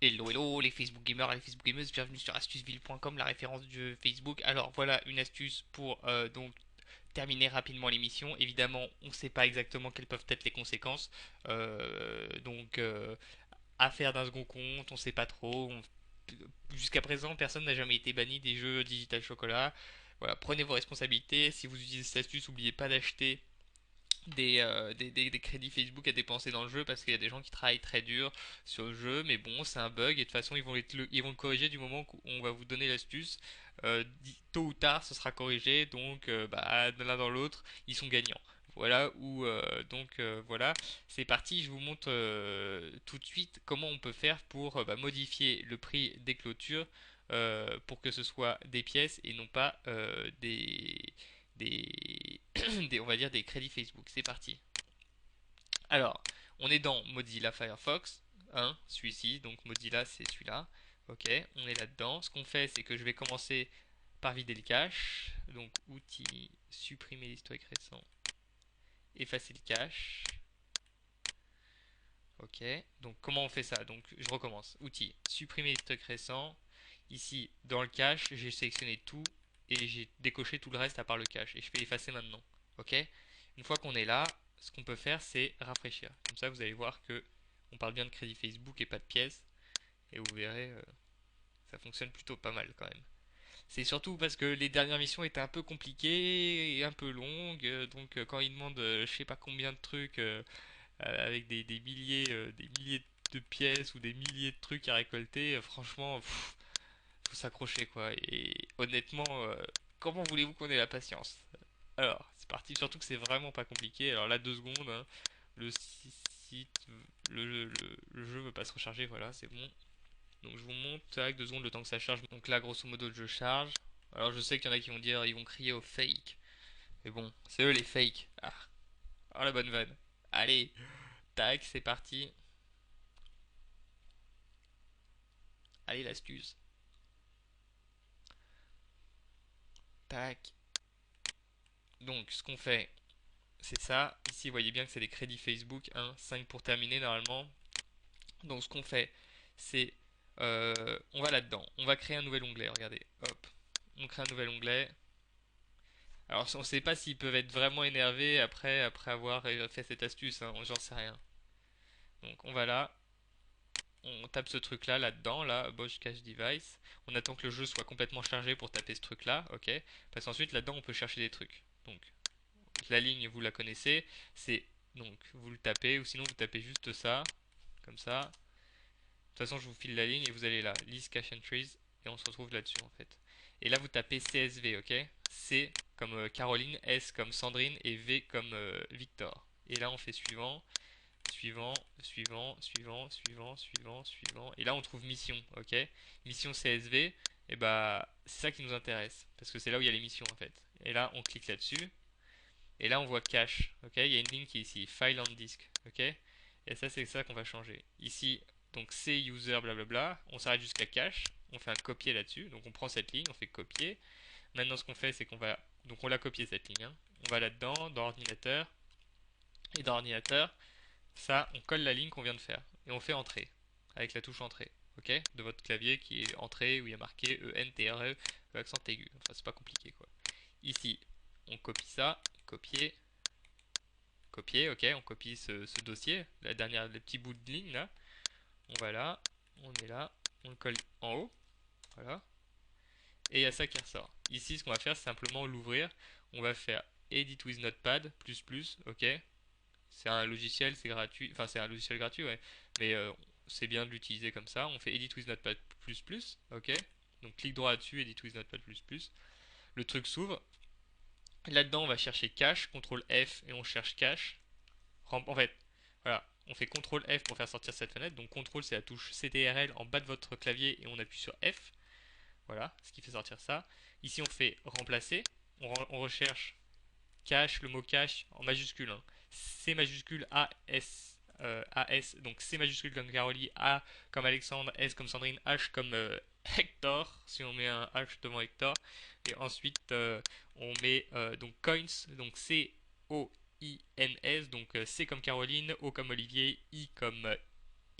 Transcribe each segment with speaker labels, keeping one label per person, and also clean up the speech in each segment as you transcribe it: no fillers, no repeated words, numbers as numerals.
Speaker 1: Hello hello les Facebook gamers et les Facebook gameuses, bienvenue sur astuceville.com, la référence du jeu Facebook. Alors voilà une astuce pour donc terminer rapidement l'émission. Évidemment, on ne sait pas exactement quelles peuvent être les conséquences. Affaire d'un second compte, on ne sait pas trop. Jusqu'à présent, personne n'a jamais été banni des jeux Digital Chocolat. Voilà, prenez vos responsabilités. Si vous utilisez cette astuce, n'oubliez pas d'acheter des crédits Facebook à dépenser dans le jeu parce qu'il y a des gens qui travaillent très dur sur le jeu, mais bon, c'est un bug et de toute façon, ils vont le corriger du moment qu'on va vous donner l'astuce. Tôt ou tard, ce sera corrigé, donc de l'un dans l'autre, ils sont gagnants. Voilà, voilà, c'est parti. Je vous montre tout de suite comment on peut faire pour modifier le prix des clôtures pour que ce soit des pièces et non pas des, on va dire des crédits Facebook. C'est parti. Alors, on est dans Mozilla Firefox, hein, celui-ci, donc Mozilla c'est celui-là. Ok, on est là-dedans. Ce qu'on fait, c'est que je vais commencer par vider le cache. Donc, outils, supprimer l'historique récent, effacer le cache. Ok, donc comment on fait ça? Donc, je recommence. Outils, supprimer l'historique récent. Ici, dans le cache, j'ai sélectionné tout et j'ai décoché tout le reste à part le cache. Et je fais effacer maintenant. Ok, une fois qu'on est là, ce qu'on peut faire, c'est rafraîchir. Comme ça, vous allez voir que on parle bien de crédit Facebook et pas de pièces. Et vous verrez, ça fonctionne plutôt pas mal quand même. C'est surtout parce que les dernières missions étaient un peu compliquées et un peu longues. Donc, quand ils demandent je sais pas combien de trucs avec des milliers de pièces ou des milliers de trucs à récolter, franchement, faut s'accrocher quoi. Et honnêtement, comment voulez-vous qu'on ait la patience? Alors, c'est parti, surtout que c'est vraiment pas compliqué. Alors là, 2 secondes, hein, le site, le jeu veut pas se recharger, voilà, c'est bon. Donc je vous montre, tac, 2 secondes le temps que ça charge. Donc là, grosso modo, le jeu charge. Alors je sais qu'il y en a qui vont dire, ils vont crier au fake. Mais bon, c'est eux les fakes. Ah, oh, la bonne vanne. Allez, tac, c'est parti. Allez, l'astuce. Tac. Donc ce qu'on fait, c'est ça. Ici, vous voyez bien que c'est des crédits Facebook, hein, 5 pour terminer normalement. Donc ce qu'on fait, c'est on va là-dedans. On va créer un nouvel onglet. Regardez, hop. On crée un nouvel onglet. Alors on ne sait pas s'ils peuvent être vraiment énervés après avoir fait cette astuce, hein, j'en sais rien. Donc on va là, on tape ce truc là, là-dedans, là, Bosch Cache Device. On attend que le jeu soit complètement chargé pour taper ce truc là, ok. Parce qu'ensuite là-dedans on peut chercher des trucs. Donc la ligne vous la connaissez, c'est donc vous le tapez ou sinon vous tapez juste ça, comme ça. De toute façon, je vous file la ligne et vous allez là, list cache entries, et on se retrouve là-dessus en fait. Et là, vous tapez CSV, ok? C comme Caroline, S comme Sandrine et V comme Victor. Et là, on fait suivant, suivant, suivant, suivant, suivant, suivant, suivant. Et là, on trouve mission, ok? Mission CSV, et bah, c'est ça qui nous intéresse, parce que c'est là où il y a les missions en fait. Et là, on clique là-dessus, et là, on voit cache, ok? Il y a une ligne qui est ici, file on disk, ok? Et ça, c'est ça qu'on va changer. Ici, donc c'est user blablabla, on s'arrête jusqu'à cache, on fait un copier là-dessus, donc on prend cette ligne, on fait copier. Maintenant, ce qu'on fait, c'est qu'on va, donc on l'a copié cette ligne, hein. On va là-dedans, dans ordinateur, et dans ordinateur, ça, on colle la ligne qu'on vient de faire, et on fait entrer, avec la touche entrée, ok? De votre clavier qui est entrée, où il y a marqué E-N-T-R-E, accent aigu, enfin c'est pas compliqué quoi. Ici, on copie ça, copier, copier, ok, on copie ce dossier, la dernière, le petit bout de ligne là, on va là, on est là, on le colle en haut, voilà, et il y a ça qui ressort. Ici, ce qu'on va faire, c'est simplement l'ouvrir, on va faire Edit with Notepad, ok, c'est un logiciel, c'est gratuit, enfin c'est un logiciel gratuit, ouais, mais c'est bien de l'utiliser comme ça, on fait Edit with Notepad, ok, donc clic droit dessus, Edit with Notepad, le truc s'ouvre, là-dedans on va chercher cache, CTRL F et on cherche cache, en fait, voilà, on fait CTRL F pour faire sortir cette fenêtre. Donc CTRL c'est la touche CTRL en bas de votre clavier et on appuie sur F. Voilà, ce qui fait sortir ça. Ici on fait remplacer. On recherche cache, le mot cache en majuscule, hein. C majuscule A S AS, donc C majuscule comme Caroline, A comme Alexandre, S comme Sandrine, H comme Hector, si on met un H devant Hector, et ensuite on met donc coins, donc C-O-I-N-S, donc C comme Caroline, O comme Olivier, I comme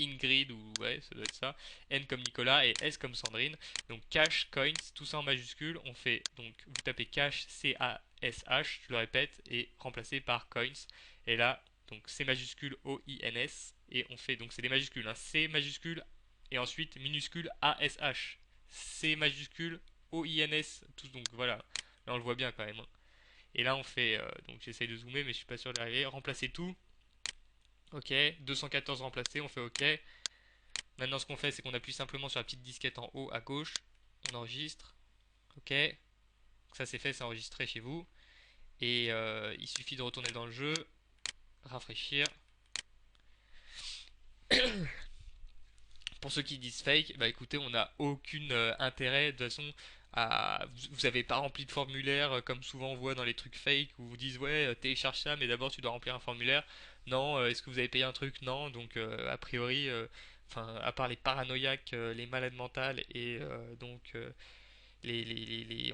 Speaker 1: Ingrid, ou ouais, ça doit être ça, N comme Nicolas et S comme Sandrine. Donc cash, coins, tout ça en majuscule. On fait donc, vous tapez cash, C-A-S-H, je le répète, et remplacé par coins. Et là, donc C majuscule O-I-N-S, et on fait, donc c'est des majuscules, hein, C majuscule, et ensuite minuscule A-S-H. C majuscule O-I-N-S, tout, donc voilà, là on le voit bien quand même, hein. Et là on fait, donc j'essaye de zoomer mais je suis pas sûr d'arriver, remplacer tout, ok, 214 remplacé, on fait ok. Maintenant, ce qu'on fait, c'est qu'on appuie simplement sur la petite disquette en haut à gauche. On enregistre. Ok. Ça, c'est fait, c'est enregistré chez vous. Et il suffit de retourner dans le jeu, rafraîchir. Pour ceux qui disent fake, bah écoutez, on n'a aucun intérêt de toute façon à. Vous n'avez pas rempli de formulaire comme souvent on voit dans les trucs fake où vous disent ouais, télécharge ça, mais d'abord tu dois remplir un formulaire. Non, est-ce que vous avez payé un truc? Non, donc a priori, enfin, à part les paranoïaques, les malades mentales et on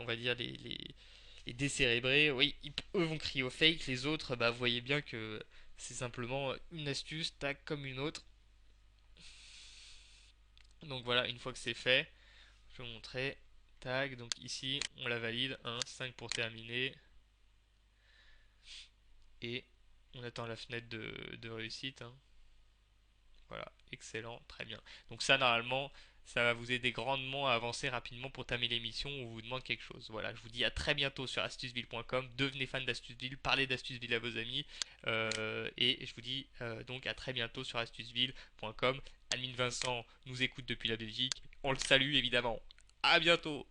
Speaker 1: va dire les décérébrés, oui, eux vont crier au fake, les autres, bah vous voyez bien que c'est simplement une astuce, tac, comme une autre. Donc voilà, une fois que c'est fait, je vais vous montrer, tac, donc ici on la valide, 1, 5 pour terminer, et on attend la fenêtre de réussite, hein. Voilà, excellent, très bien. Donc ça, normalement, ça va vous aider grandement à avancer rapidement pour terminer l'émission où on vous demande quelque chose. Voilà, je vous dis à très bientôt sur astuceville.com. Devenez fan d'Astuceville, parlez d'Astuceville à vos amis. Et je vous dis donc à très bientôt sur astuceville.com. Admin Vincent nous écoute depuis la Belgique. On le salue évidemment. À bientôt.